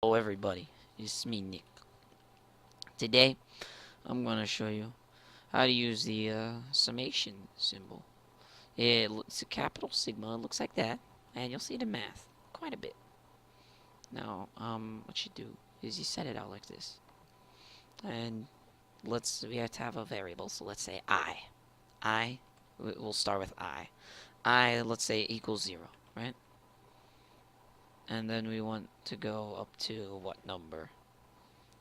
Hello everybody, it's me Nick. Today I'm gonna show you how to use the summation symbol. It's a capital sigma, it looks like that, and you'll see it in math quite a bit. Now, what you do is you set it out like this, and we have to have a variable, so let's say I. We'll start with I, let's say equals 0, right? And then we want to go up to what number?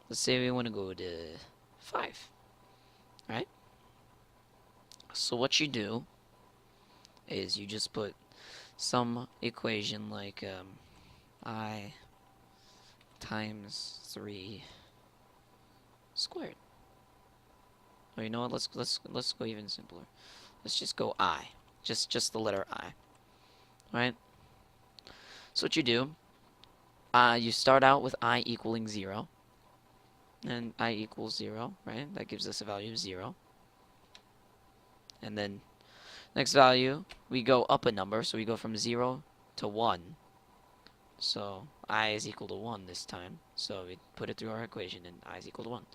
Let's say we want to go to 5, right? So what you do is you just put some equation like I times 3 squared. Or you know what? Let's go even simpler. Let's just go I, just the letter I, right? So what you do, you start out with I equaling 0, and I equals 0, right? That gives us a value of 0, and then next value, we go up a number, so we go from 0 to 1. So I is equal to 1 this time. So we put it through our equation, and I is equal to 1.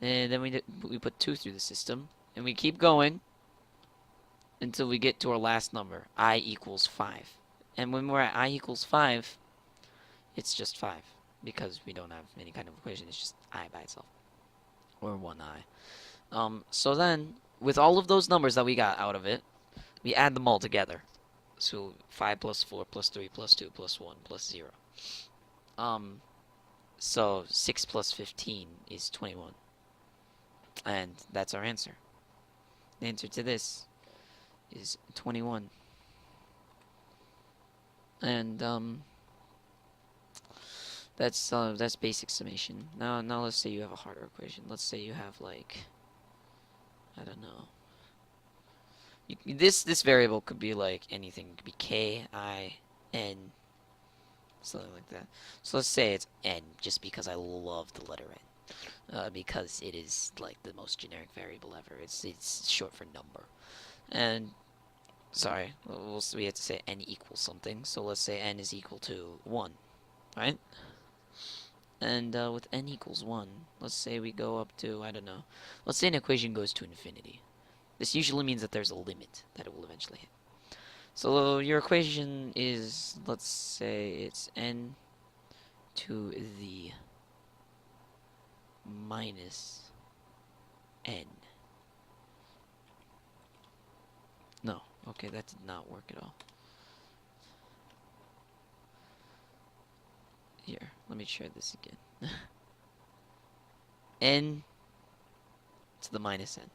And then we put 2 through the system, and we keep going until we get to our last number, I equals 5. And when we're at I equals 5, it's just 5, because we don't have any kind of equation. It's just I by itself, or 1I. So then, with all of those numbers that we got out of it, we add them all together. So 5 plus 4 plus 3 plus 2 plus 1 plus 0. So 6 plus 15 is 21. And that's our answer. The answer to this is 21. And that's basic summation. Now let's say you have a harder equation. Let's say you have like, I don't know. This variable could be like anything. It could be k, I, n, something like that. So let's say it's n, just because I love the letter n, because it is like the most generic variable ever. It's short for number. And sorry, we have to say n equals something. So let's say n is equal to 1, right? And with n equals 1, let's say we go up to, I don't know. Let's say an equation goes to infinity. This usually means that there's a limit that it will eventually hit. So your equation is, let's say it's n to the minus n. No, okay, that did not work at all. Here, let me try this again. N to the minus n.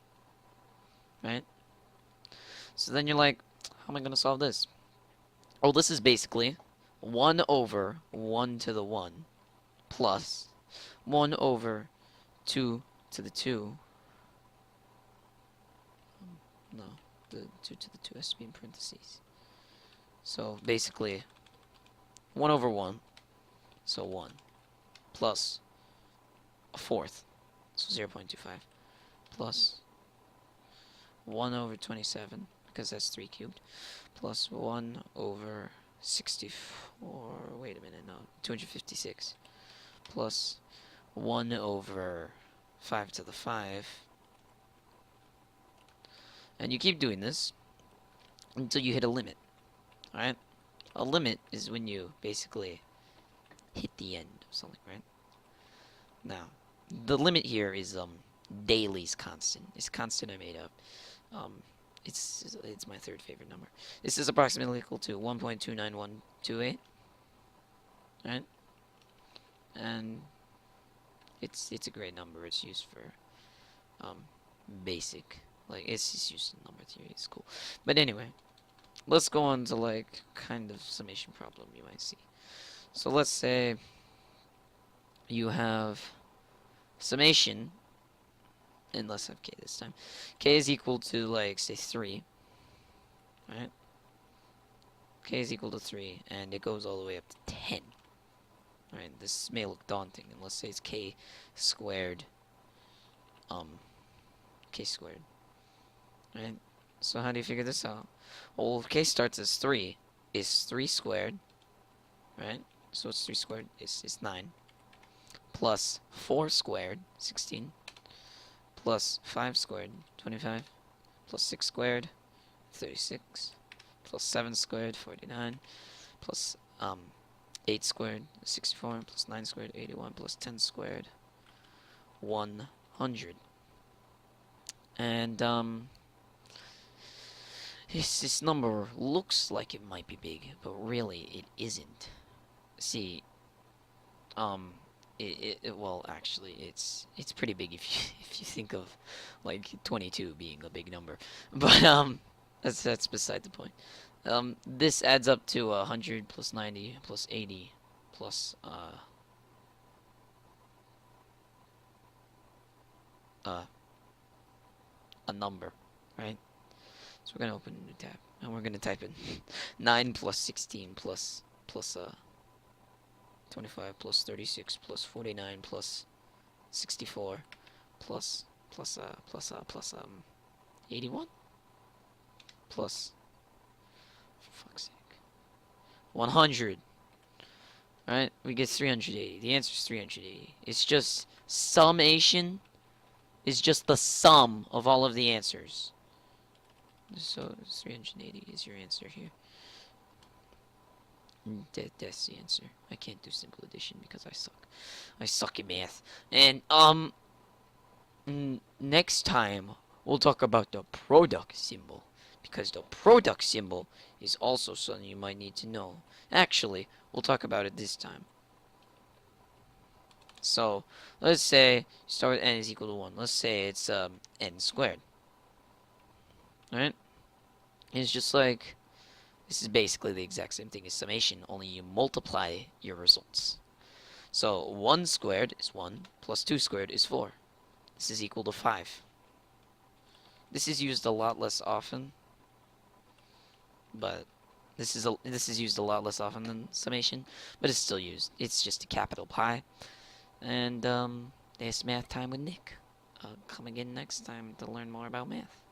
Right? So then you're like, how am I going to solve this? Oh, this is basically 1 over 1 to the 1 plus 1 over 2 to the 2. No, the 2 to the 2 has to be in parentheses. So basically 1 over 1, so 1, plus a fourth, so 0.25, plus 1 over 27, because that's 3 cubed, plus 1 over 64, wait a minute, no, 256, plus 1 over 5 to the 5, and you keep doing this until you hit a limit, alright? A limit is when you basically hit the end of something, right? Now, the limit here is Daly's constant. It's a constant I made up. It's my third favorite number. This is approximately equal to 1.29128, right? And it's a great number. It's used for basic, like it's just used in number theory. It's cool. But anyway, let's go on to like kind of summation problem you might see. So let's say you have summation, and let's have k this time. K is equal to, like, say 3, right? K is equal to 3, and it goes all the way up to 10. Alright, this may look daunting, and let's say it's k squared, k squared, right? So how do you figure this out? Well, if k starts as 3, is 3 squared, right? So it's 3 squared, it's 9. plus 4 squared, 16, plus 5 squared, 25, plus 6 squared, 36, plus 7 squared, 49, plus 8 squared, 64, plus 9 squared, 81, plus 10 squared, 100. And this number looks like it might be big, but really it isn't. See, well, actually, it's pretty big if you if you think of like 22 being a big number, but that's beside the point. This adds up to 100 plus 90 plus 80 plus a number, right? So we're gonna open a new tab and we're gonna type in 9 plus 16 plus 25 plus 36 plus 49 plus 64 plus 81 plus, for fuck's sake, 100. Right? We get 380. The answer is 380. It's just summation is just the sum of all of the answers. So 380 is your answer here. That's the answer. I can't do simple addition because I suck. I suck at math. And next time we'll talk about the product symbol, because the product symbol is also something you might need to know. Actually, we'll talk about it this time. So let's say start with n is equal to 1. Let's say it's n squared. Alright? It's just like, this is basically the exact same thing as summation, only you multiply your results. So 1 squared is 1, plus 2 squared is 4. This is equal to 5. This is used a lot less often, but this is used a lot less often than summation, but it's still used. It's just a capital pi. And there's math time with Nick. Come again next time to learn more about math.